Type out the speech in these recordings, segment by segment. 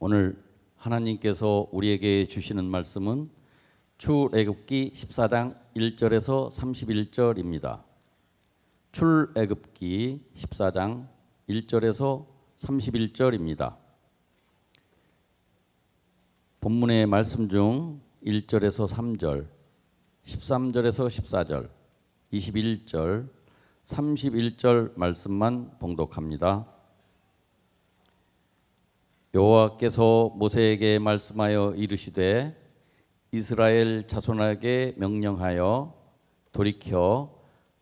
오늘 하나님께서 우리에게 주시는 말씀은 출애굽기 14장 1절에서 31절입니다. 출애굽기 14장 1절에서 31절입니다. 본문의 말씀 중 1절에서 3절, 13절에서 14절, 21절, 31절 말씀만 봉독합니다. 여호와께서 모세에게 말씀하여 이르시되 이스라엘 자손에게 명령하여 돌이켜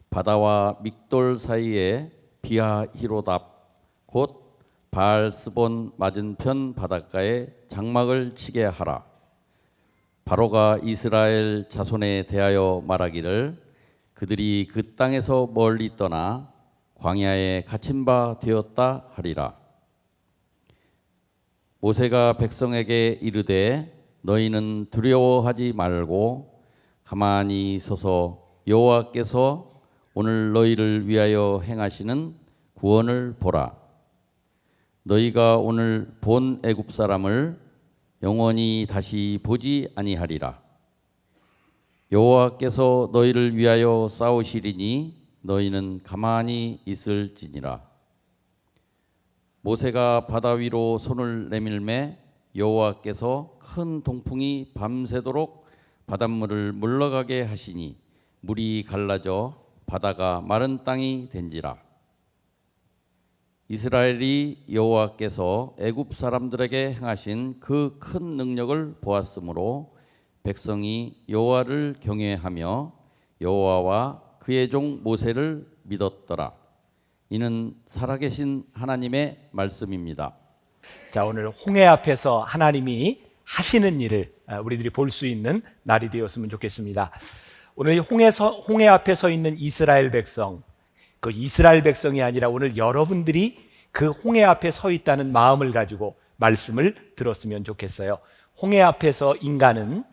바다와 믹돌 사이에 비하히로답 곧 바알스본 맞은편 바닷가에 장막을 치게 하라. 바로가 이스라엘 자손에 대하여 말하기를 그들이 그 땅에서 멀리 떠나 광야에 갇힌 바 되었다 하리라. 모세가 백성에게 이르되 너희는 두려워하지 말고 가만히 서서 여호와께서 오늘 너희를 위하여 행하시는 구원을 보라. 너희가 오늘 본 애굽 사람을 영원히 다시 보지 아니하리라. 여호와께서 너희를 위하여 싸우시리니 너희는 가만히 있을지니라. 모세가 바다 위로 손을 내밀매 여호와께서 큰 동풍이 밤새도록 바닷물을 물러가게 하시니 물이 갈라져 바다가 마른 땅이 된지라. 이스라엘이 여호와께서 애굽 사람들에게 행하신 그 큰 능력을 보았으므로 백성이 여호와를 경외하며 여호와와 그의 종 모세를 믿었더라. 이는 살아계신 하나님의 말씀입니다. 자, 오늘 홍해 앞에서 하나님이 하시는 일을 우리들이 볼 수 있는 날이 되었으면 좋겠습니다. 오늘 홍해 앞에 서 있는 이스라엘 백성, 그 이스라엘 백성이 아니라 오늘 여러분들이 그 홍해 앞에 서 있다는 마음을 가지고 말씀을 들었으면 좋겠어요. 홍해 앞에서 인간은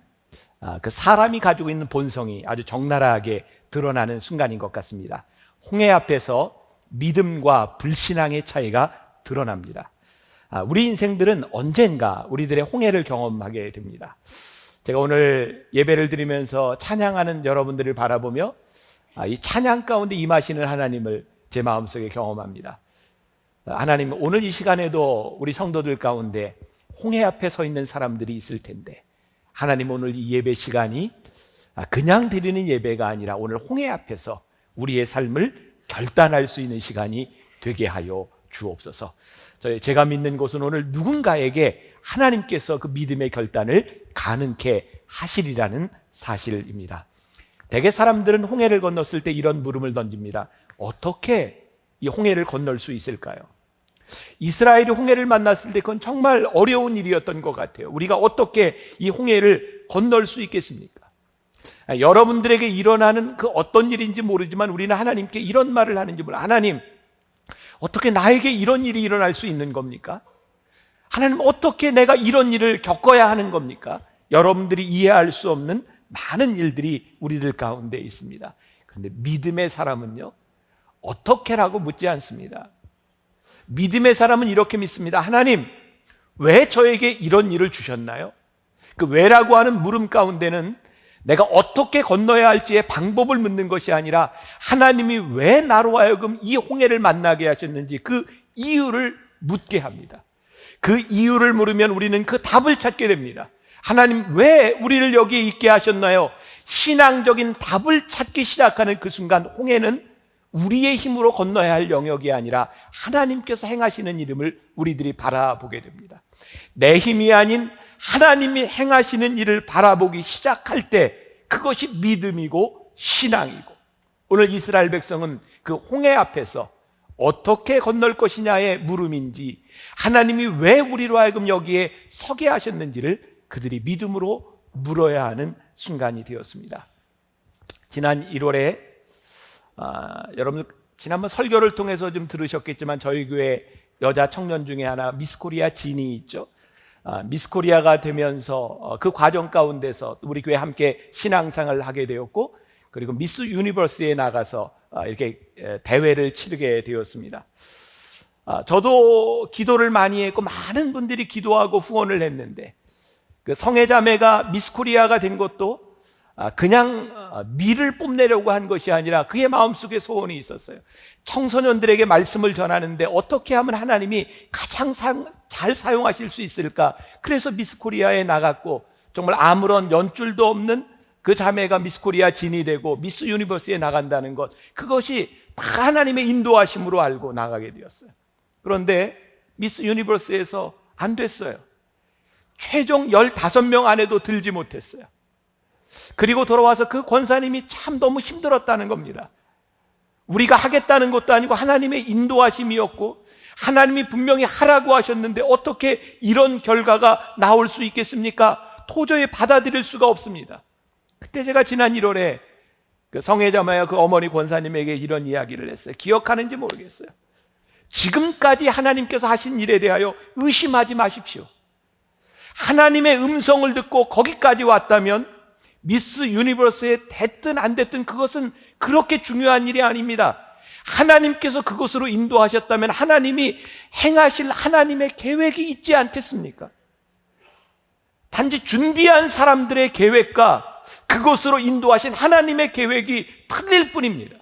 그 사람이 가지고 있는 본성이 아주 적나라하게 드러나는 순간인 것 같습니다. 홍해 앞에서 믿음과 불신앙의 차이가 드러납니다. 우리 인생들은 언젠가 우리들의 홍해를 경험하게 됩니다. 제가 오늘 예배를 드리면서 찬양하는 여러분들을 바라보며 이 찬양 가운데 임하시는 하나님을 제 마음속에 경험합니다. 하나님, 오늘 이 시간에도 우리 성도들 가운데 홍해 앞에 서 있는 사람들이 있을 텐데 하나님, 오늘 이 예배 시간이 그냥 드리는 예배가 아니라 오늘 홍해 앞에서 우리의 삶을 결단할 수 있는 시간이 되게 하여 주옵소서. 제가 믿는 것은 오늘 누군가에게 하나님께서 그 믿음의 결단을 가능케 하시리라는 사실입니다. 대개 사람들은 홍해를 건넜을 때 이런 물음을 던집니다. 어떻게 이 홍해를 건널 수 있을까요? 이스라엘이 홍해를 만났을 때 그건 정말 어려운 일이었던 것 같아요. 우리가 어떻게 이 홍해를 건널 수 있겠습니까? 여러분들에게 일어나는 그 어떤 일인지 모르지만 우리는 하나님께 이런 말을 하는지 몰라요. 하나님, 어떻게 나에게 이런 일이 일어날 수 있는 겁니까? 하나님, 어떻게 내가 이런 일을 겪어야 하는 겁니까? 여러분들이 이해할 수 없는 많은 일들이 우리들 가운데 있습니다. 그런데 믿음의 사람은요, 어떻게라고 묻지 않습니다. 믿음의 사람은 이렇게 믿습니다. 하나님, 왜 저에게 이런 일을 주셨나요? 그 왜라고 하는 물음 가운데는 내가 어떻게 건너야 할지의 방법을 묻는 것이 아니라 하나님이 왜 나로 하여금 이 홍해를 만나게 하셨는지 그 이유를 묻게 합니다. 그 이유를 물으면 우리는 그 답을 찾게 됩니다. 하나님, 왜 우리를 여기에 있게 하셨나요? 신앙적인 답을 찾기 시작하는 그 순간 홍해는 우리의 힘으로 건너야 할 영역이 아니라 하나님께서 행하시는 이름을 우리들이 바라보게 됩니다. 내 힘이 아닌 하나님이 행하시는 일을 바라보기 시작할 때 그것이 믿음이고 신앙이고, 오늘 이스라엘 백성은 그 홍해 앞에서 어떻게 건널 것이냐의 물음인지, 하나님이 왜 우리로 하여금 여기에 서게 하셨는지를 그들이 믿음으로 물어야 하는 순간이 되었습니다. 지난 1월에 여러분 지난번 설교를 통해서 좀 들으셨겠지만 저희 교회 여자 청년 중에 하나 미스코리아 진이 있죠. 미스코리아가 되면서 그 과정 가운데서 우리 교회 함께 신앙생활을 하게 되었고, 그리고 미스 유니버스에 나가서 이렇게 대회를 치르게 되었습니다. 저도 기도를 많이 했고 많은 분들이 기도하고 후원을 했는데 그 성애자매가 미스 코리아가 된 것도 그냥 미를 뽐내려고 한 것이 아니라 그의 마음속에 소원이 있었어요. 청소년들에게 말씀을 전하는데 어떻게 하면 하나님이 가장 잘 사용하실 수 있을까? 그래서 미스 코리아에 나갔고 정말 아무런 연줄도 없는 그 자매가 미스 코리아 진이 되고 미스 유니버스에 나간다는 것, 그것이 다 하나님의 인도하심으로 알고 나가게 되었어요. 그런데 미스 유니버스에서 안 됐어요. 최종 15명 안에도 들지 못했어요. 그리고 돌아와서 그 권사님이 참 너무 힘들었다는 겁니다. 우리가 하겠다는 것도 아니고 하나님의 인도하심이었고 하나님이 분명히 하라고 하셨는데 어떻게 이런 결과가 나올 수 있겠습니까? 도저히 받아들일 수가 없습니다. 그때 제가 지난 1월에 그 성애자매와 그 어머니 권사님에게 이런 이야기를 했어요. 기억하는지 모르겠어요. 지금까지 하나님께서 하신 일에 대하여 의심하지 마십시오. 하나님의 음성을 듣고 거기까지 왔다면 미스 유니버스에 됐든 안 됐든 그것은 그렇게 중요한 일이 아닙니다. 하나님께서 그곳으로 인도하셨다면 하나님이 행하실 하나님의 계획이 있지 않겠습니까? 단지 준비한 사람들의 계획과 그곳으로 인도하신 하나님의 계획이 틀릴 뿐입니다.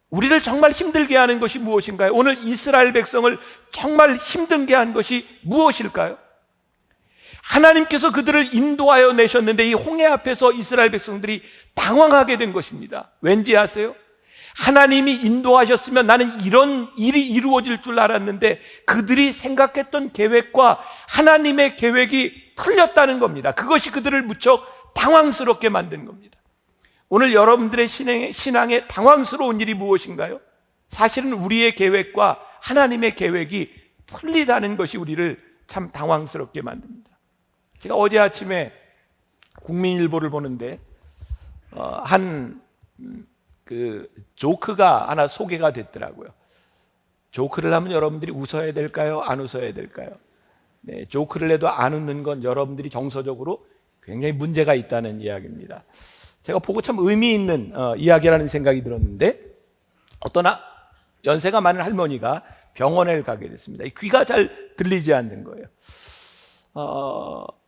우리를 정말 힘들게 하는 것이 무엇인가요? 오늘 이스라엘 백성을 정말 힘들게 한 것이 무엇일까요? 하나님께서 그들을 인도하여 내셨는데 이 홍해 앞에서 이스라엘 백성들이 당황하게 된 것입니다. 왠지 아세요? 하나님이 인도하셨으면 나는 이런 일이 이루어질 줄 알았는데 그들이 생각했던 계획과 하나님의 계획이 틀렸다는 겁니다. 그것이 그들을 무척 당황스럽게 만든 겁니다. 오늘 여러분들의 신앙에 당황스러운 일이 무엇인가요? 사실은 우리의 계획과 하나님의 계획이 틀리다는 것이 우리를 참 당황스럽게 만듭니다. 제가 어제 아침에 국민일보를 보는데 그 조크가 하나 소개가 됐더라고요. 조크를 하면 여러분들이 웃어야 될까요? 안 웃어야 될까요? 네, 조크를 해도 안 웃는 건 여러분들이 정서적으로 굉장히 문제가 있다는 이야기입니다. 제가 보고 참 의미 있는 이야기라는 생각이 들었는데 어떤 연세가 많은 할머니가 병원에 가게 됐습니다. 귀가 잘 들리지 않는 거예요.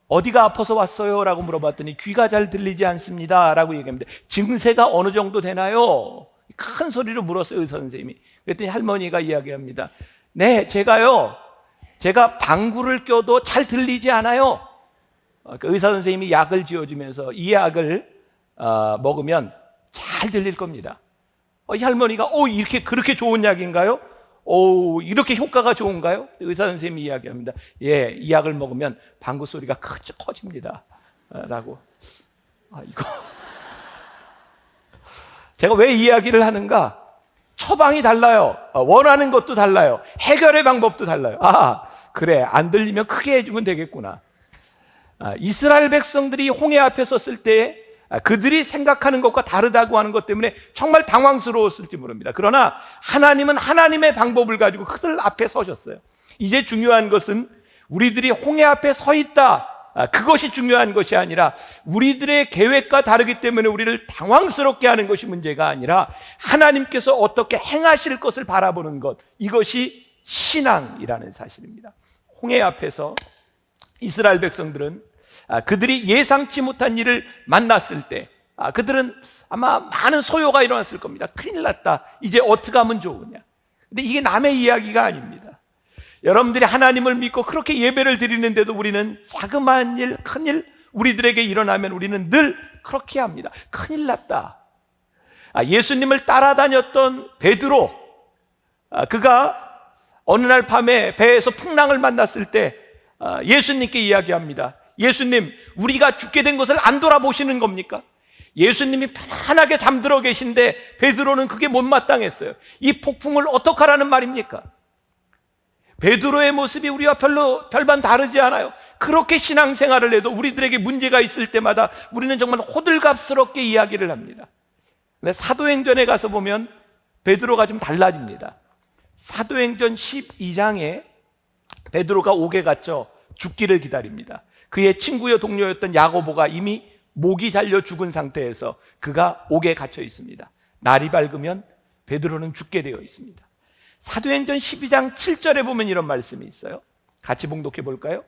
어디가 아파서 왔어요? 라고 물어봤더니 귀가 잘 들리지 않습니다 라고 얘기합니다. 증세가 어느 정도 되나요? 큰 소리로 물었어요, 의사 선생님이. 그랬더니 할머니가 이야기합니다. 네, 제가 방구를 껴도 잘 들리지 않아요. 의사 선생님이 약을 지어주면서 이 약을 먹으면 잘 들릴 겁니다. 이 할머니가 이렇게 그렇게 좋은 약인가요? 이렇게 효과가 좋은가요? 의사 선생님이 이야기합니다. 예, 이 약을 먹으면 방구 소리가 커집니다. 라고. 이거 제가 왜 이 이야기를 하는가? 처방이 달라요. 원하는 것도 달라요. 해결의 방법도 달라요. 그래, 안 들리면 크게 해주면 되겠구나. 이스라엘 백성들이 홍해 앞에 섰을 때 그들이 생각하는 것과 다르다고 하는 것 때문에 정말 당황스러웠을지 모릅니다. 그러나 하나님은 하나님의 방법을 가지고 그들 앞에 서셨어요. 이제 중요한 것은 우리들이 홍해 앞에 서 있다, 그것이 중요한 것이 아니라 우리들의 계획과 다르기 때문에 우리를 당황스럽게 하는 것이 문제가 아니라 하나님께서 어떻게 행하실 것을 바라보는 것, 이것이 신앙이라는 사실입니다. 홍해 앞에서 이스라엘 백성들은 그들이 예상치 못한 일을 만났을 때 그들은 아마 많은 소요가 일어났을 겁니다. 큰일 났다, 이제 어떻게 하면 좋으냐. 근데 이게 남의 이야기가 아닙니다. 여러분들이 하나님을 믿고 그렇게 예배를 드리는데도 우리는 자그마한 일, 큰일 우리들에게 일어나면 우리는 늘 그렇게 합니다. 큰일 났다. 예수님을 따라다녔던 베드로, 그가 어느 날 밤에 배에서 풍랑을 만났을 때 예수님께 이야기합니다. 예수님, 우리가 죽게 된 것을 안 돌아보시는 겁니까? 예수님이 편안하게 잠들어 계신데 베드로는 그게 못마땅했어요. 이 폭풍을 어떡하라는 말입니까? 베드로의 모습이 우리와 별반 다르지 않아요. 그렇게 신앙생활을 해도 우리들에게 문제가 있을 때마다 우리는 정말 호들갑스럽게 이야기를 합니다. 근데 사도행전에 가서 보면 베드로가 좀 달라집니다. 사도행전 12장에 베드로가 옥에 갇혀 죽기를 기다립니다. 그의 친구여 동료였던 야고보가 이미 목이 잘려 죽은 상태에서 그가 옥에 갇혀 있습니다. 날이 밝으면 베드로는 죽게 되어 있습니다. 사도행전 12장 7절에 보면 이런 말씀이 있어요. 같이 봉독해 볼까요?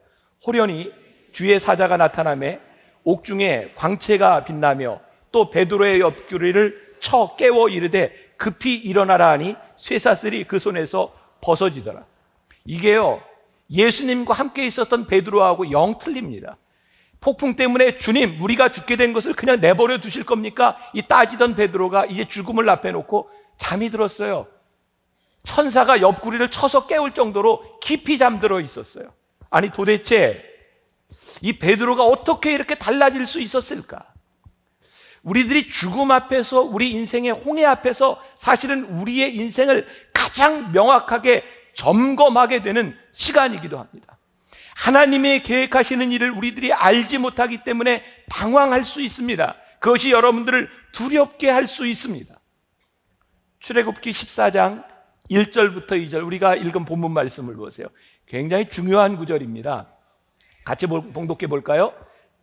호련히 주의 사자가 나타나매 옥중에 광채가 빛나며 또 베드로의 옆구리를 쳐 깨워 이르되 급히 일어나라 하니 쇠사슬이 그 손에서 벗어지더라. 이게요, 예수님과 함께 있었던 베드로하고 영 틀립니다. 폭풍 때문에 주님, 우리가 죽게 된 것을 그냥 내버려 두실 겁니까? 이 따지던 베드로가 이제 죽음을 앞에 놓고 잠이 들었어요. 천사가 옆구리를 쳐서 깨울 정도로 깊이 잠들어 있었어요. 아니 도대체 이 베드로가 어떻게 이렇게 달라질 수 있었을까? 우리들이 죽음 앞에서, 우리 인생의 홍해 앞에서 사실은 우리의 인생을 가장 명확하게 점검하게 되는 시간이기도 합니다. 하나님의 계획하시는 일을 우리들이 알지 못하기 때문에 당황할 수 있습니다. 그것이 여러분들을 두렵게 할 수 있습니다. 출애굽기 14장 1절부터 2절, 우리가 읽은 본문 말씀을 보세요. 굉장히 중요한 구절입니다. 같이 봉독해 볼까요?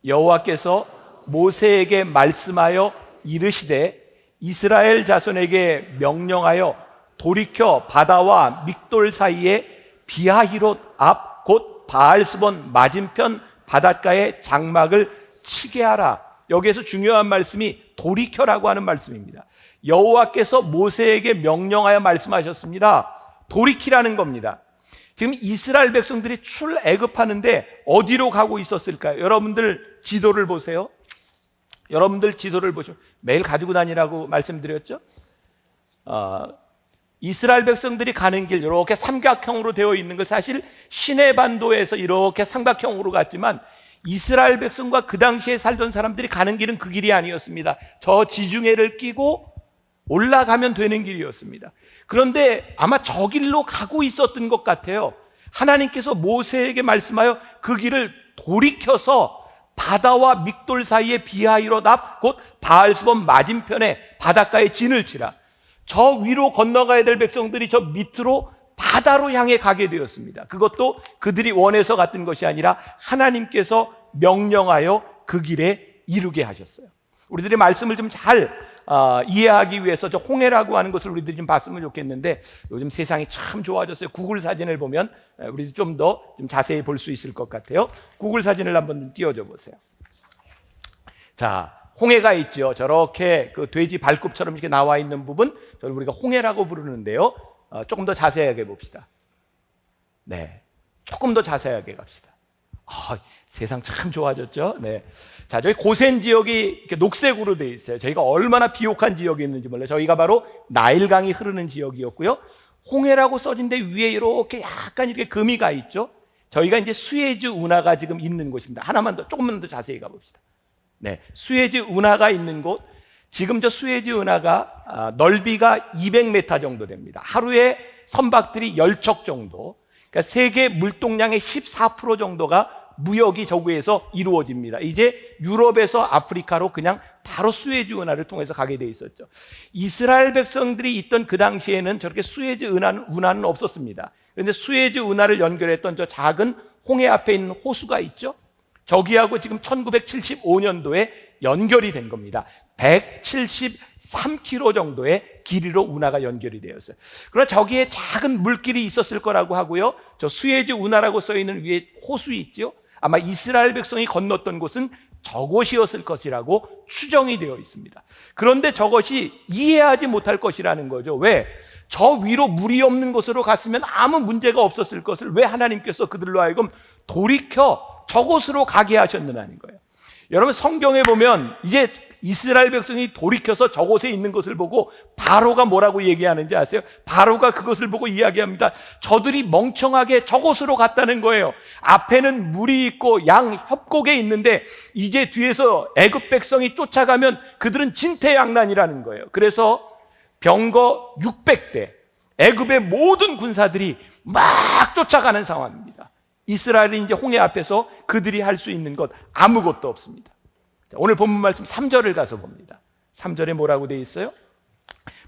여호와께서 모세에게 말씀하여 이르시되 이스라엘 자손에게 명령하여 돌이켜 바다와 믹돌 사이에 비하히롯 앞 곧 바알스본 맞은편 바닷가에 장막을 치게 하라. 여기에서 중요한 말씀이 돌이켜라고 하는 말씀입니다. 여호와께서 모세에게 명령하여 말씀하셨습니다. 돌이키라는 겁니다. 지금 이스라엘 백성들이 출애굽하는데 어디로 가고 있었을까요? 여러분들 지도를 보세요. 여러분들 지도를 보시면 매일 가지고 다니라고 말씀드렸죠? 이스라엘 백성들이 가는 길 이렇게 삼각형으로 되어 있는 것, 사실 시내 반도에서 이렇게 삼각형으로 갔지만 이스라엘 백성과 그 당시에 살던 사람들이 가는 길은 그 길이 아니었습니다. 저 지중해를 끼고 올라가면 되는 길이었습니다. 그런데 아마 저 길로 가고 있었던 것 같아요. 하나님께서 모세에게 말씀하여 그 길을 돌이켜서 바다와 믹돌 사이에 비하히롯 앞 곧 바알스본 맞은편에 바닷가에 진을 치라. 저 위로 건너가야 될 백성들이 저 밑으로 바다로 향해 가게 되었습니다. 그것도 그들이 원해서 갔던 것이 아니라 하나님께서 명령하여 그 길에 이루게 하셨어요. 우리들이 말씀을 좀 잘 이해하기 위해서 저 홍해라고 하는 것을 우리들이 좀 봤으면 좋겠는데, 요즘 세상이 참 좋아졌어요. 구글 사진을 보면 우리들이 좀 더 좀 자세히 볼 수 있을 것 같아요. 구글 사진을 한번 띄워줘 보세요. 자, 홍해가 있죠. 저렇게 그 돼지 발굽처럼 이렇게 나와 있는 부분, 저를 우리가 홍해라고 부르는데요. 조금 더 자세하게 봅시다. 네, 조금 더 자세하게 갑시다. 세상 참 좋아졌죠. 네. 자, 저희 고센 지역이 이렇게 녹색으로 되어 있어요. 저희가 얼마나 비옥한 지역이 있는지 몰라요. 저희가 바로 나일강이 흐르는 지역이었고요. 홍해라고 써진 데 위에 이렇게 약간 이렇게 금이 가 있죠. 저희가 이제 수에즈 운하가 지금 있는 곳입니다. 하나만 더, 조금만 더 자세히 가봅시다. 네, 수에즈 운하가 있는 곳. 지금 저 수에즈 운하가 넓이가 200m 정도 됩니다. 하루에 선박들이 10척 정도. 그러니까 세계 물동량의 14% 정도가 무역이 저기에서 이루어집니다. 이제 유럽에서 아프리카로 그냥 바로 수에즈 운하를 통해서 가게 돼 있었죠. 이스라엘 백성들이 있던 그 당시에는 저렇게 수에즈 운하는 없었습니다. 그런데 수에즈 운하를 연결했던 저 작은 홍해 앞에 있는 호수가 있죠. 저기하고 지금 1975년도에 연결이 된 겁니다. 173km 정도의 길이로 운하가 연결이 되었어요. 그러나 저기에 작은 물길이 있었을 거라고 하고요. 저 수에즈 운하라고 써 있는 위에 호수 있죠. 아마 이스라엘 백성이 건넜던 곳은 저곳이었을 것이라고 추정이 되어 있습니다. 그런데 저것이 이해하지 못할 것이라는 거죠. 왜? 저 위로 물이 없는 곳으로 갔으면 아무 문제가 없었을 것을 왜 하나님께서 그들로 하여금 돌이켜 저곳으로 가게 하셨느냐는 거예요. 여러분, 성경에 보면 이제 이스라엘 백성이 돌이켜서 저곳에 있는 것을 보고 바로가 뭐라고 얘기하는지 아세요? 바로가 그것을 보고 이야기합니다. 저들이 멍청하게 저곳으로 갔다는 거예요. 앞에는 물이 있고 양 협곡에 있는데 이제 뒤에서 애굽 백성이 쫓아가면 그들은 진퇴양난이라는 거예요. 그래서 병거 600대, 애굽의 모든 군사들이 막 쫓아가는 상황입니다. 이스라엘이 이제 홍해 앞에서 그들이 할 수 있는 것 아무것도 없습니다. 오늘 본문 말씀 3절을 가서 봅니다. 3절에 뭐라고 되어 있어요?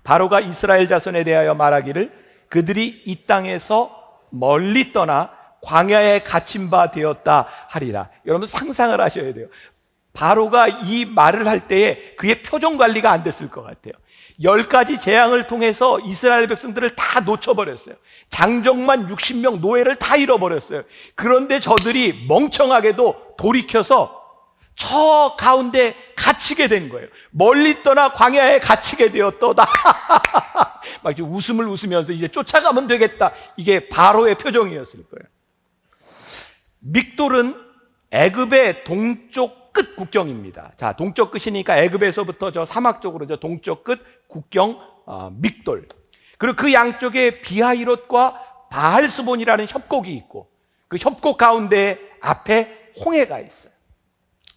바로가 이스라엘 자손에 대하여 말하기를 그들이 이 땅에서 멀리 떠나 광야에 갇힌 바 되었다 하리라. 여러분 상상을 하셔야 돼요. 바로가 이 말을 할 때에 그의 표정 관리가 안 됐을 것 같아요. 10가지 재앙을 통해서 이스라엘 백성들을 다 놓쳐버렸어요. 장정만 60명 노예를 다 잃어버렸어요. 그런데 저들이 멍청하게도 돌이켜서 저 가운데 갇히게 된 거예요. 멀리 떠나 광야에 갇히게 되었도다. 막 이제 웃음을 웃으면서 이제 쫓아가면 되겠다. 이게 바로의 표정이었을 거예요. 믹돌은 애굽의 동쪽 끝 국경입니다. 자, 동쪽 끝이니까 애굽에서부터 저 사막 쪽으로 저 동쪽 끝 국경 믹돌. 그리고 그 양쪽에 비하히롯과 바알스본이라는 협곡이 있고 그 협곡 가운데 앞에 홍해가 있어요.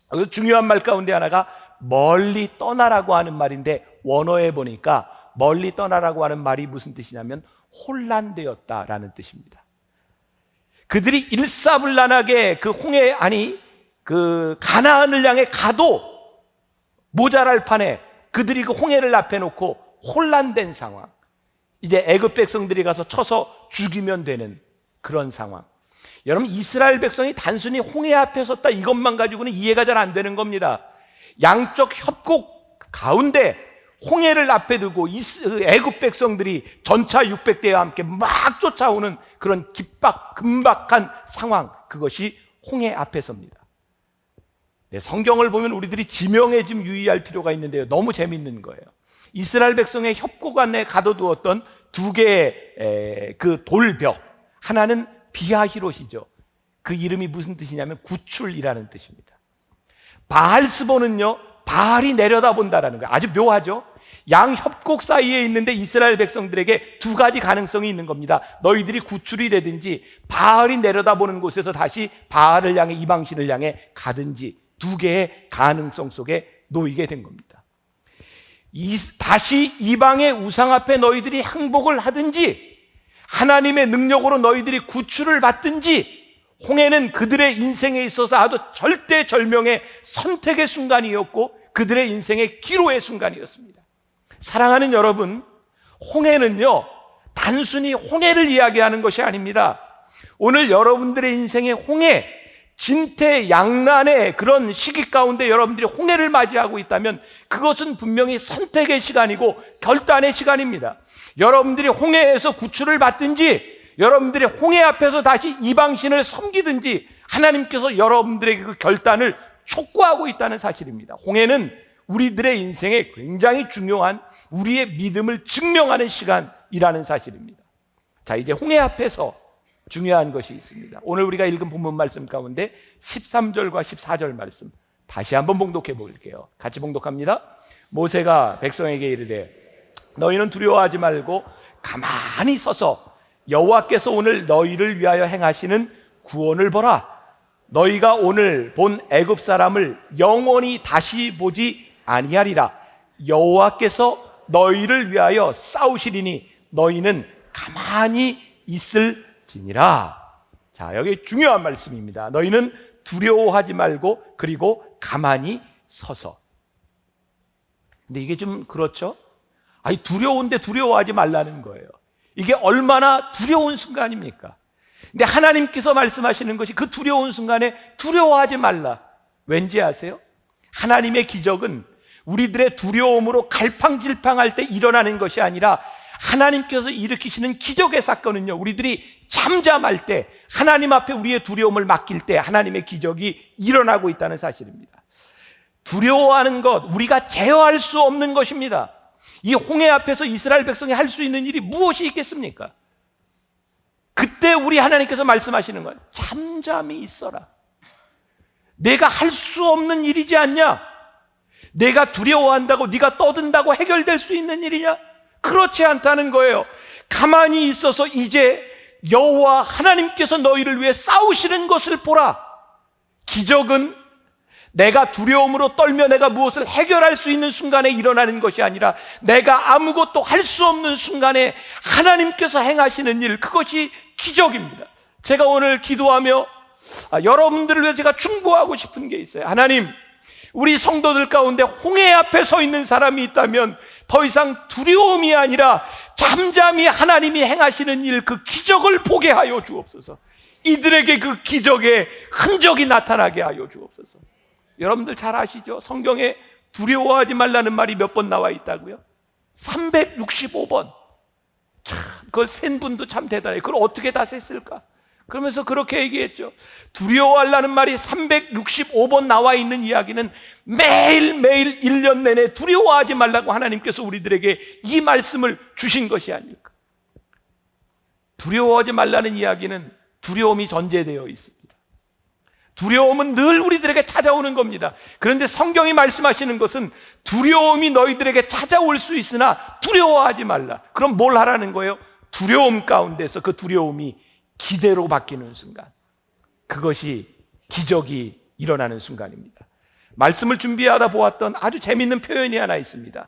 그래서 중요한 말 가운데 하나가 멀리 떠나라고 하는 말인데 원어에 보니까 멀리 떠나라고 하는 말이 무슨 뜻이냐면 혼란되었다라는 뜻입니다. 그들이 일사불란하게 그 홍해 그 가나안을 향해 가도 모자랄 판에 그들이 그 홍해를 앞에 놓고 혼란된 상황. 이제 애굽 백성들이 가서 쳐서 죽이면 되는 그런 상황. 여러분, 이스라엘 백성이 단순히 홍해 앞에 섰다 이것만 가지고는 이해가 잘 안 되는 겁니다. 양쪽 협곡 가운데 홍해를 앞에 두고 애굽 백성들이 전차 600대와 함께 막 쫓아오는 그런 긴박한 상황, 그것이 홍해 앞에 섭니다. 네, 성경을 보면 우리들이 지명에 좀 유의할 필요가 있는데요, 너무 재밌는 거예요. 이스라엘 백성의 협곡 안에 가둬두었던 두 개의 그 돌벽, 하나는 비하히롯이죠. 그 이름이 무슨 뜻이냐면 구출이라는 뜻입니다. 바알스본은요, 바알이 내려다본다라는 거예요. 아주 묘하죠. 양 협곡 사이에 있는데 이스라엘 백성들에게 두 가지 가능성이 있는 겁니다. 너희들이 구출이 되든지 바알이 내려다보는 곳에서 다시 바알을 향해, 이방신을 향해 가든지, 두 개의 가능성 속에 놓이게 된 겁니다. 다시 이방의 우상 앞에 너희들이 항복을 하든지 하나님의 능력으로 너희들이 구출을 받든지, 홍해는 그들의 인생에 있어서 아주 절대절명의 선택의 순간이었고 그들의 인생의 기로의 순간이었습니다. 사랑하는 여러분, 홍해는요 단순히 홍해를 이야기하는 것이 아닙니다. 오늘 여러분들의 인생의 홍해, 진퇴양난의 그런 시기 가운데 여러분들이 홍해를 맞이하고 있다면 그것은 분명히 선택의 시간이고 결단의 시간입니다. 여러분들이 홍해에서 구출을 받든지 여러분들이 홍해 앞에서 다시 이방신을 섬기든지 하나님께서 여러분들에게 그 결단을 촉구하고 있다는 사실입니다. 홍해는 우리들의 인생에 굉장히 중요한 우리의 믿음을 증명하는 시간이라는 사실입니다. 자, 이제 홍해 앞에서 중요한 것이 있습니다. 오늘 우리가 읽은 본문 말씀 가운데 13절과 14절 말씀 다시 한번 봉독해 볼게요. 같이 봉독합니다. 모세가 백성에게 이르되 너희는 두려워하지 말고 가만히 서서 여호와께서 오늘 너희를 위하여 행하시는 구원을 보라. 너희가 오늘 본 애굽 사람을 영원히 다시 보지 아니하리라. 여호와께서 너희를 위하여 싸우시리니 너희는 가만히 있을지니라. 자, 여기 중요한 말씀입니다. 너희는 두려워하지 말고 그리고 가만히 서서. 근데 이게 좀 그렇죠? 아니, 두려운데 두려워하지 말라는 거예요. 이게 얼마나 두려운 순간입니까? 근데 하나님께서 말씀하시는 것이 그 두려운 순간에 두려워하지 말라. 왠지 아세요? 하나님의 기적은 우리들의 두려움으로 갈팡질팡할 때 일어나는 것이 아니라 하나님께서 일으키시는 기적의 사건은요, 우리들이 잠잠할 때, 하나님 앞에 우리의 두려움을 맡길 때 하나님의 기적이 일어나고 있다는 사실입니다. 두려워하는 것, 우리가 제어할 수 없는 것입니다. 이 홍해 앞에서 이스라엘 백성이 할 수 있는 일이 무엇이 있겠습니까? 그때 우리 하나님께서 말씀하시는 거예요. 잠잠히 있어라. 내가 할 수 없는 일이지 않냐? 내가 두려워한다고 네가 떠든다고 해결될 수 있는 일이냐? 그렇지 않다는 거예요. 가만히 있어서 이제 여호와 하나님께서 너희를 위해 싸우시는 것을 보라. 기적은 내가 두려움으로 떨며 내가 무엇을 해결할 수 있는 순간에 일어나는 것이 아니라 내가 아무것도 할 수 없는 순간에 하나님께서 행하시는 일, 그것이 기적입니다. 제가 오늘 기도하며 여러분들을 위해 제가 충고하고 싶은 게 있어요. 하나님, 우리 성도들 가운데 홍해 앞에 서 있는 사람이 있다면 더 이상 두려움이 아니라 잠잠히 하나님이 행하시는 일, 그 기적을 보게 하여 주옵소서. 이들에게 그 기적의 흔적이 나타나게 하여 주옵소서. 여러분들 잘 아시죠? 성경에 두려워하지 말라는 말이 몇 번 나와 있다고요? 365번. 참, 그걸 센 분도 참 대단해요. 그걸 어떻게 다 셌을까? 그러면서 그렇게 얘기했죠. 두려워하려는 말이 365번 나와 있는 이야기는 매일매일 1년 내내 두려워하지 말라고 하나님께서 우리들에게 이 말씀을 주신 것이 아닐까. 두려워하지 말라는 이야기는 두려움이 전제되어 있습니다. 두려움은 늘 우리들에게 찾아오는 겁니다. 그런데 성경이 말씀하시는 것은 두려움이 너희들에게 찾아올 수 있으나 두려워하지 말라. 그럼 뭘 하라는 거예요? 두려움 가운데서 그 두려움이 기대로 바뀌는 순간, 그것이 기적이 일어나는 순간입니다. 말씀을 준비하다 보았던 아주 재미있는 표현이 하나 있습니다.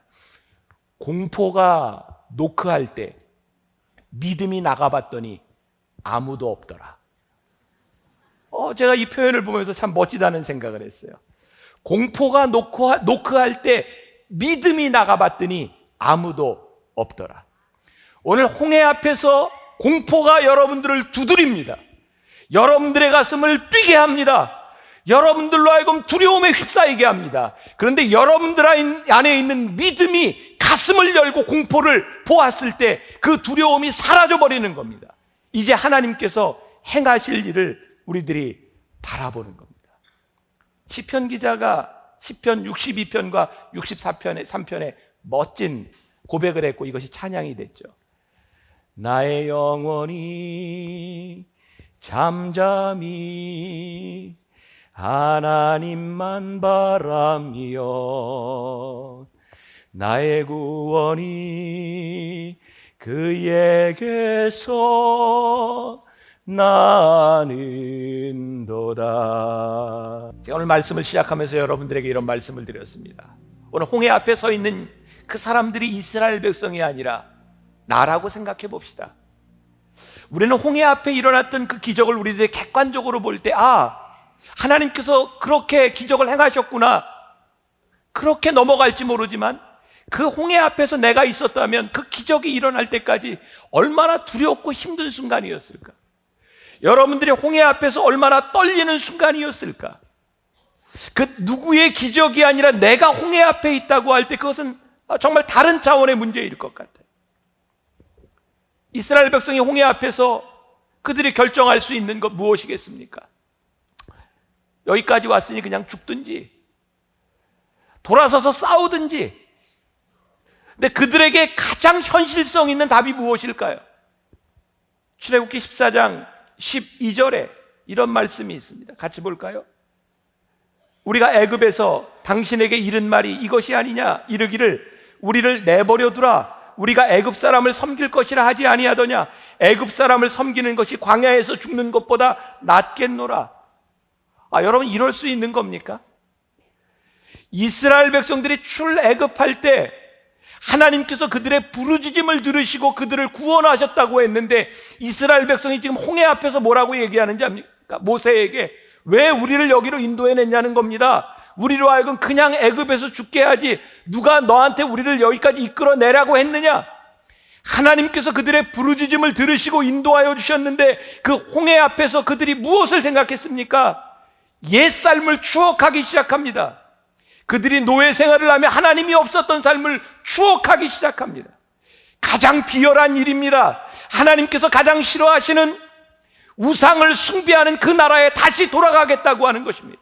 공포가 노크할 때 믿음이 나가봤더니 아무도 없더라. 제가 이 표현을 보면서 참 멋지다는 생각을 했어요. 공포가 노크할 때 믿음이 나가봤더니 아무도 없더라. 오늘 홍해 앞에서 공포가 여러분들을 두드립니다. 여러분들의 가슴을 뛰게 합니다. 여러분들로 하여금 두려움에 휩싸이게 합니다. 그런데 여러분들 안에 있는 믿음이 가슴을 열고 공포를 보았을 때 그 두려움이 사라져버리는 겁니다. 이제 하나님께서 행하실 일을 우리들이 바라보는 겁니다. 시편 기자가 시편 62편과 64편의 3편에 멋진 고백을 했고 이것이 찬양이 됐죠. 나의 영혼이 잠잠히 하나님만 바라며 나의 구원이 그에게서 나는도다. 제가 오늘 말씀을 시작하면서 여러분들에게 이런 말씀을 드렸습니다. 오늘 홍해 앞에 서 있는 그 사람들이 이스라엘 백성이 아니라 나라고 생각해 봅시다. 우리는 홍해 앞에 일어났던 그 기적을 우리들이 객관적으로 볼 때 하나님께서 그렇게 기적을 행하셨구나, 그렇게 넘어갈지 모르지만 그 홍해 앞에서 내가 있었다면 그 기적이 일어날 때까지 얼마나 두렵고 힘든 순간이었을까? 여러분들이 홍해 앞에서 얼마나 떨리는 순간이었을까? 그 누구의 기적이 아니라 내가 홍해 앞에 있다고 할 때 그것은 정말 다른 차원의 문제일 것 같아요. 이스라엘 백성이 홍해 앞에서 그들이 결정할 수 있는 것 무엇이겠습니까? 여기까지 왔으니 그냥 죽든지 돌아서서 싸우든지. 근데 그들에게 가장 현실성 있는 답이 무엇일까요? 출애굽기 14장 12절에 이런 말씀이 있습니다. 같이 볼까요? 우리가 애굽에서 당신에게 이른 말이 이것이 아니냐? 이르기를 우리를 내버려 두라. 우리가 애굽 사람을 섬길 것이라 하지 아니하더냐? 애굽 사람을 섬기는 것이 광야에서 죽는 것보다 낫겠노라. 여러분, 이럴 수 있는 겁니까? 이스라엘 백성들이 출애굽할 때 하나님께서 그들의 부르짖음을 들으시고 그들을 구원하셨다고 했는데 이스라엘 백성이 지금 홍해 앞에서 뭐라고 얘기하는지 압니까? 모세에게 왜 우리를 여기로 인도해냈냐는 겁니다. 우리로 하여금 그냥 애굽에서 죽게 하지 누가 너한테 우리를 여기까지 이끌어내라고 했느냐? 하나님께서 그들의 부르짖음을 들으시고 인도하여 주셨는데 그 홍해 앞에서 그들이 무엇을 생각했습니까? 옛삶을 추억하기 시작합니다. 그들이 노예 생활을 하며 하나님이 없었던 삶을 추억하기 시작합니다. 가장 비열한 일입니다. 하나님께서 가장 싫어하시는 우상을 숭배하는 그 나라에 다시 돌아가겠다고 하는 것입니다.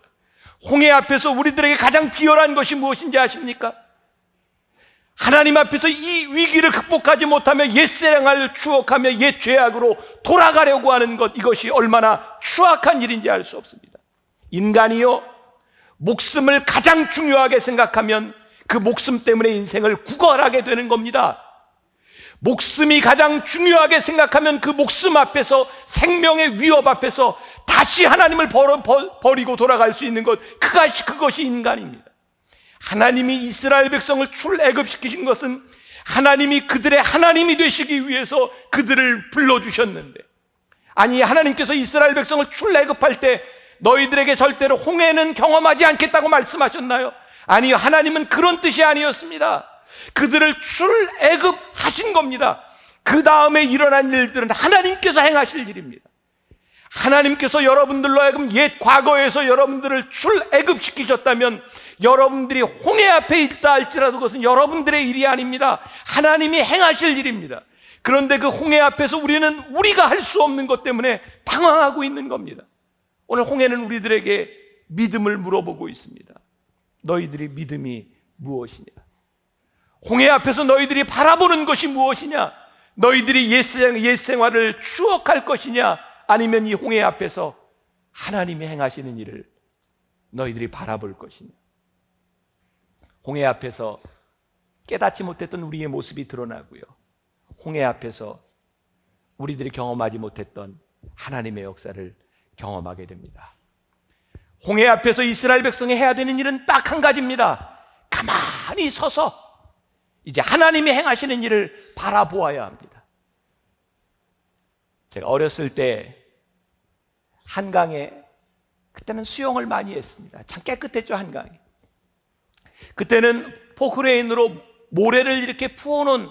홍해 앞에서 우리들에게 가장 비열한 것이 무엇인지 아십니까? 하나님 앞에서 이 위기를 극복하지 못하며 옛생활을 추억하며 옛 죄악으로 돌아가려고 하는 것, 이것이 얼마나 추악한 일인지 알 수 없습니다. 인간이요, 목숨을 가장 중요하게 생각하면 그 목숨 때문에 인생을 구걸하게 되는 겁니다. 목숨이 가장 중요하게 생각하면 그 목숨 앞에서, 생명의 위협 앞에서 다시 하나님을 버리고 돌아갈 수 있는 것, 그것이 인간입니다. 하나님이 이스라엘 백성을 출애굽시키신 것은 하나님이 그들의 하나님이 되시기 위해서 그들을 불러주셨는데, 아니, 하나님께서 이스라엘 백성을 출애굽할 때 너희들에게 절대로 홍해는 경험하지 않겠다고 말씀하셨나요? 아니요, 하나님은 그런 뜻이 아니었습니다. 그들을 출애굽하신 겁니다. 그 다음에 일어난 일들은 하나님께서 행하실 일입니다. 하나님께서 여러분들로 하여금 옛 과거에서 여러분들을 출애굽시키셨다면 여러분들이 홍해 앞에 있다 할지라도 그것은 여러분들의 일이 아닙니다. 하나님이 행하실 일입니다. 그런데 그 홍해 앞에서 우리는 우리가 할 수 없는 것 때문에 당황하고 있는 겁니다. 오늘 홍해는 우리들에게 믿음을 물어보고 있습니다. 너희들의 믿음이 무엇이냐? 홍해 앞에서 너희들이 바라보는 것이 무엇이냐? 너희들이 옛 생활을 추억할 것이냐? 아니면 이 홍해 앞에서 하나님이 행하시는 일을 너희들이 바라볼 것이냐? 홍해 앞에서 깨닫지 못했던 우리의 모습이 드러나고요, 홍해 앞에서 우리들이 경험하지 못했던 하나님의 역사를 경험하게 됩니다. 홍해 앞에서 이스라엘 백성이 해야 되는 일은 딱 한 가지입니다. 가만히 서서 이제 하나님이 행하시는 일을 바라보아야 합니다. 제가 어렸을 때 한강에, 그때는 수영을 많이 했습니다. 참 깨끗했죠, 한강이. 그때는 포크레인으로 모래를 이렇게 부어놓은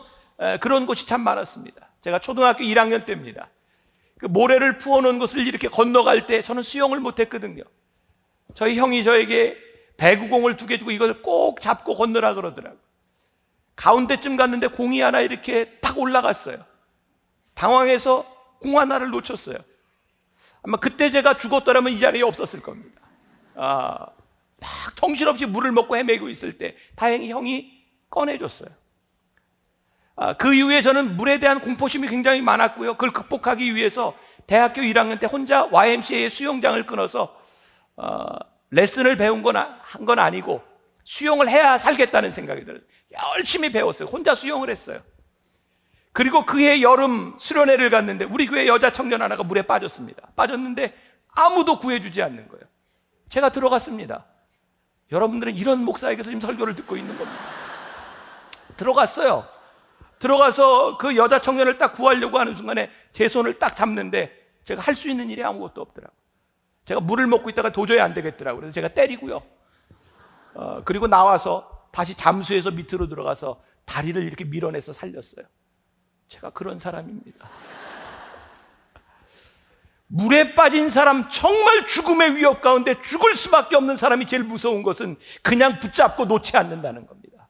그런 곳이 참 많았습니다. 제가 초등학교 1학년 때입니다. 그 모래를 부어놓은 곳을 이렇게 건너갈 때 저는 수영을 못했거든요. 저희 형이 저에게 배구공을 2개 주고 이걸 꼭 잡고 건너라 그러더라고요. 가운데쯤 갔는데 공이 하나 이렇게 탁 올라갔어요. 당황해서 공 하나를 놓쳤어요. 아마 그때 제가 죽었더라면 이 자리에 없었을 겁니다. 막 정신없이 물을 먹고 헤매고 있을 때 다행히 형이 꺼내줬어요. 그 이후에 저는 물에 대한 공포심이 굉장히 많았고요, 그걸 극복하기 위해서 대학교 1학년 때 혼자 YMCA의 수영장을 끊어서 레슨을 배운 한 건 아니고 수영을 해야 살겠다는 생각이 들어요. 열심히 배웠어요. 혼자 수영을 했어요. 그리고 그해 여름 수련회를 갔는데 우리 교회 여자 청년 하나가 물에 빠졌습니다. 빠졌는데 아무도 구해주지 않는 거예요. 제가 들어갔습니다. 여러분들은 이런 목사에게서 지금 설교를 듣고 있는 겁니다. 들어갔어요. 들어가서 그 여자 청년을 딱 구하려고 하는 순간에 제 손을 딱 잡는데 제가 할 수 있는 일이 아무것도 없더라고요. 제가 물을 먹고 있다가 도저히 안 되겠더라고요. 그래서 제가 때리고요, 그리고 나와서 다시 잠수해서 밑으로 들어가서 다리를 이렇게 밀어내서 살렸어요. 제가 그런 사람입니다. 물에 빠진 사람, 정말 죽음의 위협 가운데 죽을 수밖에 없는 사람이 제일 무서운 것은 그냥 붙잡고 놓지 않는다는 겁니다.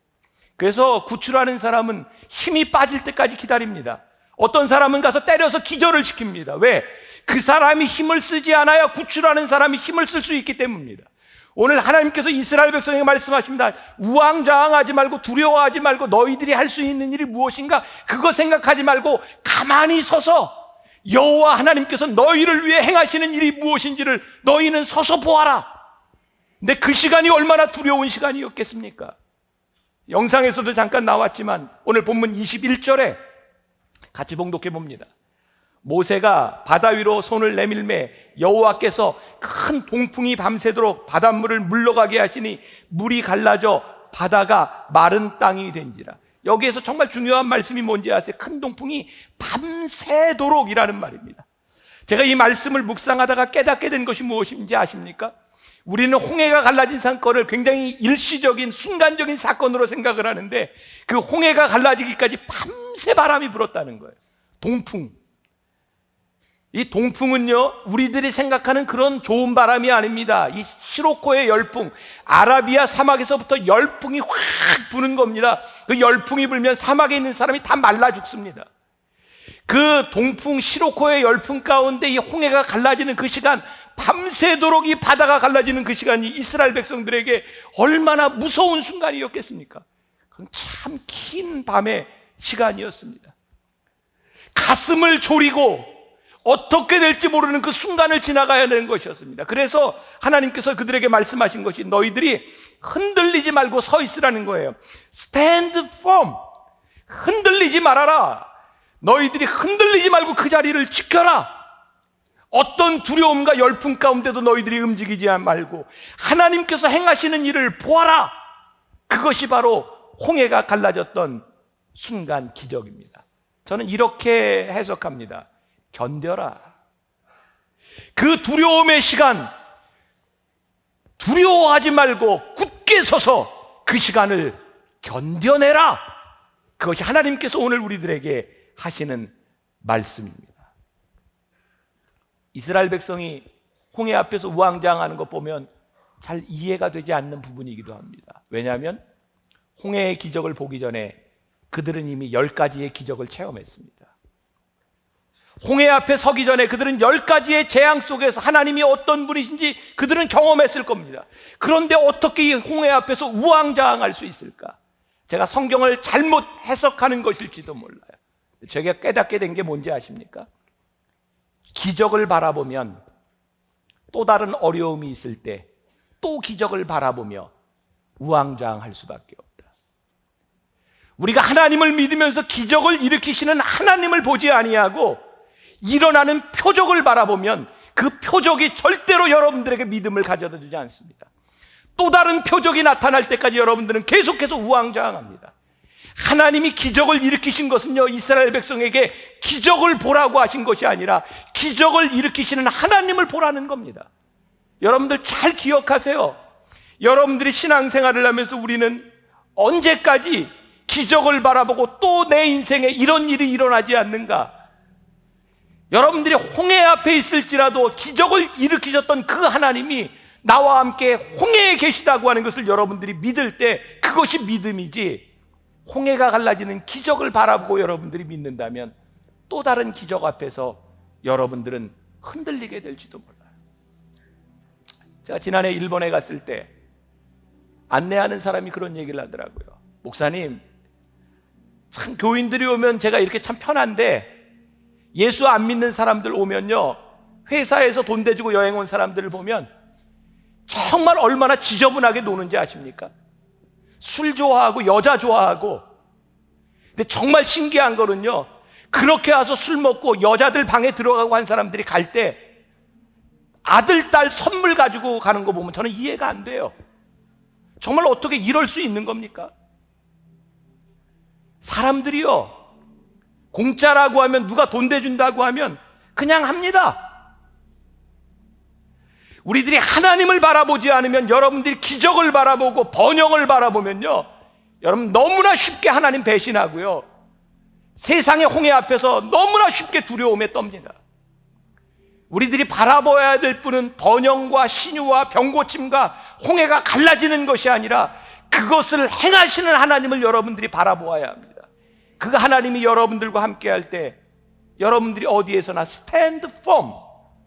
그래서 구출하는 사람은 힘이 빠질 때까지 기다립니다. 어떤 사람은 가서 때려서 기절을 시킵니다. 왜? 그 사람이 힘을 쓰지 않아야 구출하는 사람이 힘을 쓸 수 있기 때문입니다. 오늘 하나님께서 이스라엘 백성에게 말씀하십니다. 우왕좌왕하지 말고 두려워하지 말고 너희들이 할 수 있는 일이 무엇인가 그거 생각하지 말고 가만히 서서 여호와 하나님께서 너희를 위해 행하시는 일이 무엇인지를 너희는 서서 보아라. 근데 그 시간이 얼마나 두려운 시간이었겠습니까? 영상에서도 잠깐 나왔지만 오늘 본문 21절에 같이 봉독해 봅니다. 모세가 바다 위로 손을 내밀매 여호와께서 큰 동풍이 밤새도록 바닷물을 물러가게 하시니 물이 갈라져 바다가 마른 땅이 된지라. 여기에서 정말 중요한 말씀이 뭔지 아세요? 큰 동풍이 밤새도록이라는 말입니다. 제가 이 말씀을 묵상하다가 깨닫게 된 것이 무엇인지 아십니까? 우리는 홍해가 갈라진 사건을 굉장히 일시적인 순간적인 사건으로 생각을 하는데 그 홍해가 갈라지기까지 밤새 바람이 불었다는 거예요. 동풍. 이 동풍은요, 우리들이 생각하는 그런 좋은 바람이 아닙니다. 이 시로코의 열풍, 아라비아 사막에서부터 열풍이 확 부는 겁니다. 그 열풍이 불면 사막에 있는 사람이 다 말라 죽습니다. 그 동풍 시로코의 열풍 가운데 이 홍해가 갈라지는 그 시간, 밤새도록 이 바다가 갈라지는 그 시간이 이스라엘 백성들에게 얼마나 무서운 순간이었겠습니까? 그건 참 긴 밤의 시간이었습니다. 가슴을 졸이고 어떻게 될지 모르는 그 순간을 지나가야 되는 것이었습니다. 그래서 하나님께서 그들에게 말씀하신 것이 너희들이 흔들리지 말고 서 있으라는 거예요. Stand firm. 흔들리지 말아라. 너희들이 흔들리지 말고 그 자리를 지켜라. 어떤 두려움과 열풍 가운데도 너희들이 움직이지 말고 하나님께서 행하시는 일을 보아라. 그것이 바로 홍해가 갈라졌던 순간 기적입니다. 저는 이렇게 해석합니다. 견뎌라. 그 두려움의 시간, 두려워하지 말고 굳게 서서 그 시간을 견뎌내라. 그것이 하나님께서 오늘 우리들에게 하시는 말씀입니다. 이스라엘 백성이 홍해 앞에서 우왕좌왕하는 것 보면 잘 이해가 되지 않는 부분이기도 합니다. 왜냐하면 홍해의 기적을 보기 전에 그들은 이미 10가지의 기적을 체험했습니다. 홍해 앞에 서기 전에 그들은 10가지의 재앙 속에서 하나님이 어떤 분이신지 그들은 경험했을 겁니다. 그런데 어떻게 이 홍해 앞에서 우왕좌왕할 수 있을까? 제가 성경을 잘못 해석하는 것일지도 몰라요. 제가 깨닫게 된 게 뭔지 아십니까? 기적을 바라보면 또 다른 어려움이 있을 때 또 기적을 바라보며 우왕좌왕할 수밖에 없다. 우리가 하나님을 믿으면서 기적을 일으키시는 하나님을 보지 아니하고 일어나는 표적을 바라보면 그 표적이 절대로 여러분들에게 믿음을 가져다 주지 않습니다. 또 다른 표적이 나타날 때까지 여러분들은 계속해서 우왕좌왕합니다. 하나님이 기적을 일으키신 것은요, 이스라엘 백성에게 기적을 보라고 하신 것이 아니라 기적을 일으키시는 하나님을 보라는 겁니다. 여러분들 잘 기억하세요. 여러분들이 신앙생활을 하면서 우리는 언제까지 기적을 바라보고 또 내 인생에 이런 일이 일어나지 않는가? 여러분들이 홍해 앞에 있을지라도 기적을 일으키셨던 그 하나님이 나와 함께 홍해에 계시다고 하는 것을 여러분들이 믿을 때 그것이 믿음이지, 홍해가 갈라지는 기적을 바라보고 여러분들이 믿는다면 또 다른 기적 앞에서 여러분들은 흔들리게 될지도 몰라요. 제가 지난해 일본에 갔을 때 안내하는 사람이 그런 얘기를 하더라고요. 목사님, 참 교인들이 오면 제가 이렇게 참 편한데 예수 안 믿는 사람들 오면요, 회사에서 돈 대주고 여행 온 사람들을 보면 정말 얼마나 지저분하게 노는지 아십니까? 술 좋아하고 여자 좋아하고. 근데 정말 신기한 거는요, 그렇게 와서 술 먹고 여자들 방에 들어가고 한 사람들이 갈 때 아들, 딸 선물 가지고 가는 거 보면 저는 이해가 안 돼요. 정말 어떻게 이럴 수 있는 겁니까? 사람들이요, 공짜라고 하면, 누가 돈 대준다고 하면 그냥 합니다. 우리들이 하나님을 바라보지 않으면, 여러분들이 기적을 바라보고 번영을 바라보면요, 여러분 너무나 쉽게 하나님 배신하고요, 세상의 홍해 앞에서 너무나 쉽게 두려움에 떱니다. 우리들이 바라봐야 될 분은 번영과 신유와 병고침과 홍해가 갈라지는 것이 아니라 그것을 행하시는 하나님을 여러분들이 바라보아야 합니다. 그 하나님이 여러분들과 함께 할 때 여러분들이 어디에서나 스탠드 펌,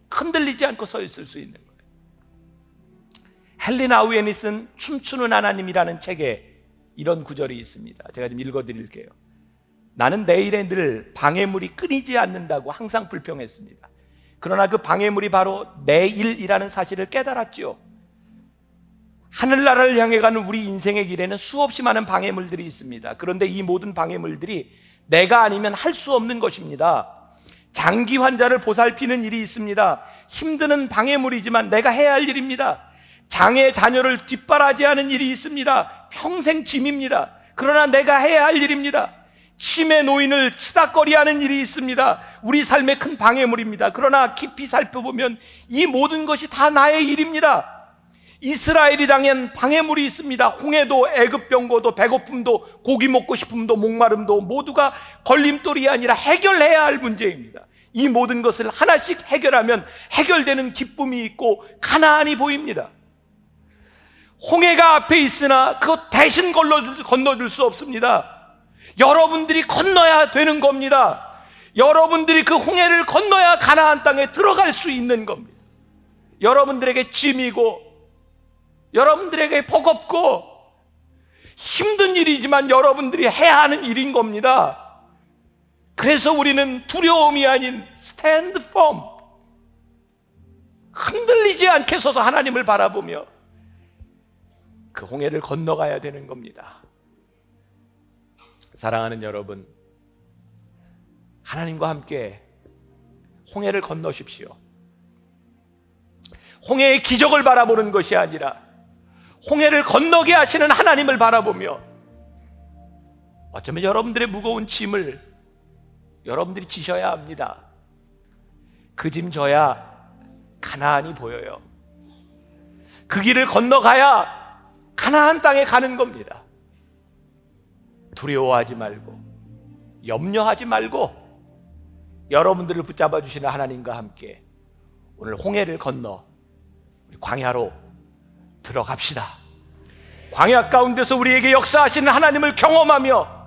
흔들리지 않고 서 있을 수 있는 거예요. 헬린 아우엔이 쓴 춤추는 하나님이라는 책에 이런 구절이 있습니다. 제가 좀 읽어드릴게요. 나는 내일에 늘 방해물이 끊이지 않는다고 항상 불평했습니다. 그러나 그 방해물이 바로 내일이라는 사실을 깨달았지요. 하늘나라를 향해 가는 우리 인생의 길에는 수없이 많은 방해물들이 있습니다. 그런데 이 모든 방해물들이 내가 아니면 할 수 없는 것입니다. 장기 환자를 보살피는 일이 있습니다. 힘드는 방해물이지만 내가 해야 할 일입니다. 장애 자녀를 뒷바라지하는 일이 있습니다. 평생 짐입니다. 그러나 내가 해야 할 일입니다. 치매 노인을 치닥거리하는 일이 있습니다. 우리 삶의 큰 방해물입니다. 그러나 깊이 살펴보면 이 모든 것이 다 나의 일입니다. 이스라엘이 당한 방해물이 있습니다. 홍해도, 애굽병고도, 배고픔도, 고기 먹고 싶음도, 목마름도 모두가 걸림돌이 아니라 해결해야 할 문제입니다. 이 모든 것을 하나씩 해결하면 해결되는 기쁨이 있고 가나안이 보입니다. 홍해가 앞에 있으나 그것 대신 건너줄 수 없습니다. 여러분들이 건너야 되는 겁니다. 여러분들이 그 홍해를 건너야 가나안 땅에 들어갈 수 있는 겁니다. 여러분들에게 짐이고 여러분들에게 버겁고 힘든 일이지만 여러분들이 해야 하는 일인 겁니다. 그래서 우리는 두려움이 아닌 스탠드 펌, 흔들리지 않게 서서 하나님을 바라보며 그 홍해를 건너가야 되는 겁니다. 사랑하는 여러분, 하나님과 함께 홍해를 건너십시오. 홍해의 기적을 바라보는 것이 아니라 홍해를 건너게 하시는 하나님을 바라보며 어쩌면 여러분들의 무거운 짐을 여러분들이 지셔야 합니다. 그 짐 져야 가나안이 보여요. 그 길을 건너가야 가나안 땅에 가는 겁니다. 두려워하지 말고 염려하지 말고 여러분들을 붙잡아 주시는 하나님과 함께 오늘 홍해를 건너 우리 광야로 들어갑시다. 광야 가운데서 우리에게 역사하시는 하나님을 경험하며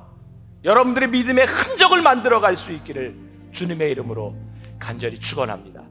여러분들의 믿음의 흔적을 만들어 갈 수 있기를 주님의 이름으로 간절히 축원합니다.